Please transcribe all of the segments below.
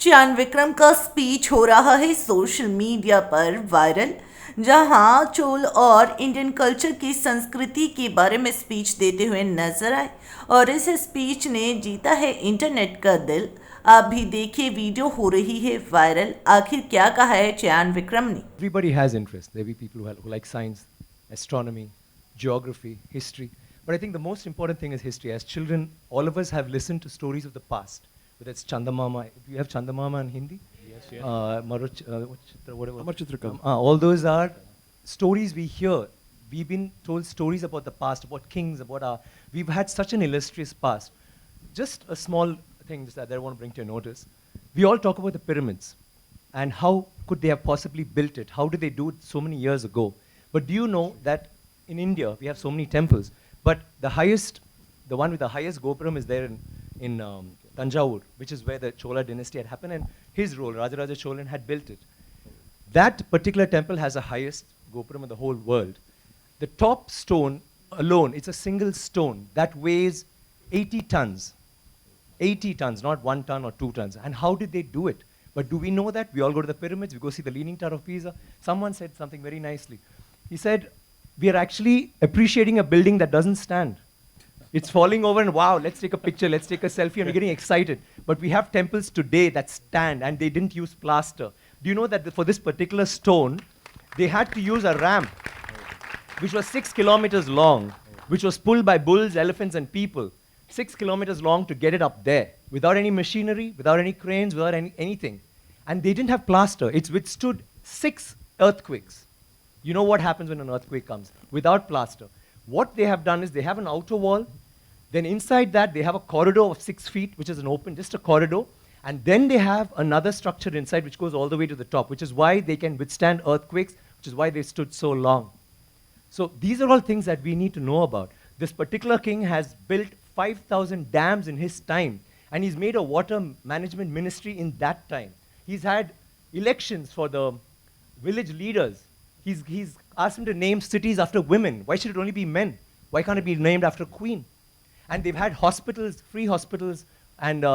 चियान विक्रम का स्पीच हो रहा है सोशल मीडिया पर वायरल, जहां चोल और इंडियन कल्चर की संस्कृति के बारे में स्पीच देते हुए नजर आए और इस स्पीच ने जीता है इंटरनेट का दिल। आप भी देखिए, वीडियो हो रही है वायरल। आखिर क्या कहा है चियान विक्रम ने? Everybody has interest. There will be people who like science, astronomy, geography, history. But I think the most important thing is history. As children, all of us have listened to stories of the past. Whether it's Chandamama, do you have Chandamama in Hindi? Yes, yes. Whatever. Amar Chitrakam. All those are stories we hear. We've been told stories about the past, about kings, about our. We've had such an illustrious past. Just a small thing that I want to bring to your notice. We all talk about the pyramids and how could they have possibly built it? How did they do it so many years ago? But do you know that in India we have so many temples, but the one with the highest Gopuram is there in Tanjavur, which is where the Chola dynasty had happened, and his role, Rajaraja Cholan, had built it. That particular temple has the highest Gopuram in the whole world. The top stone alone, it's a single stone that weighs 80 tons. 80 tons, not 1 ton or 2 tons. And how did they do it? But do we know that? We all go to the pyramids, we go see the Leaning Tower of Pisa. Someone said something very nicely. He said, we are actually appreciating a building that doesn't stand. It's falling over and wow, let's take a picture, let's take a selfie, and we're getting excited. But we have temples today that stand and they didn't use plaster. Do you know that for this particular stone, they had to use a ramp, which was 6 kilometers long, which was pulled by bulls, elephants, and people. 6 kilometers long to get it up there, without any machinery, without any cranes, without anything. And they didn't have plaster. It's withstood 6 earthquakes. You know what happens when an earthquake comes? Without plaster. What they have done is they have an outer wall, then inside that they have a corridor of 6 feet, which is an open, just a corridor, and then they have another structure inside which goes all the way to the top, which is why they can withstand earthquakes, which is why they stood so long. So these are all things that we need to know about. This particular king has built 5,000 dams in his time, and he's made a water management ministry in that time. He's had elections for the village leaders. He's asked them to name cities after women. Why should it only be men? Why can't it be named after a queen? And they've had hospitals, free hospitals, and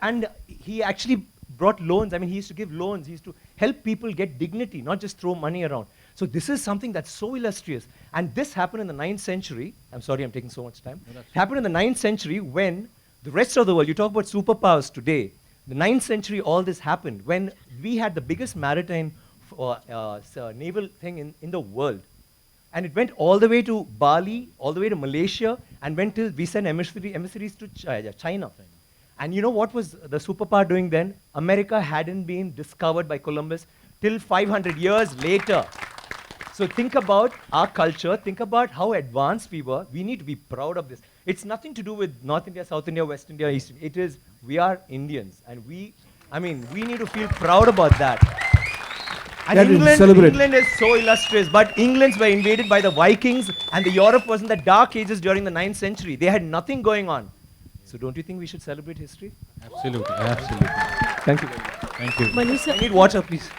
and he actually brought loans. I mean, he used to give loans. He used to help people get dignity, not just throw money around. So this is something that's so illustrious. And this happened in the 9th century. I'm sorry I'm taking so much time. No, it happened in the 9th century when the rest of the world, you talk about superpowers today, the 9th century all this happened when we had the biggest maritime naval thing in the world. And it went all the way to Bali, all the way to Malaysia, and went till we sent emissaries to China. And you know what was the superpower doing then? America hadn't been discovered by Columbus till 500 years later. So think about our culture, think about how advanced we were. We need to be proud of this. It's nothing to do with North India, South India, West India, East India. It is, we are Indians. And we need to feel proud about that. And England is so illustrious, but Englands were invaded by the Vikings, and the Europe was in the dark ages during the 9th century. They had nothing going on. So don't you think we should celebrate history? Absolutely, absolutely. Thank you. Thank you. I need water, please.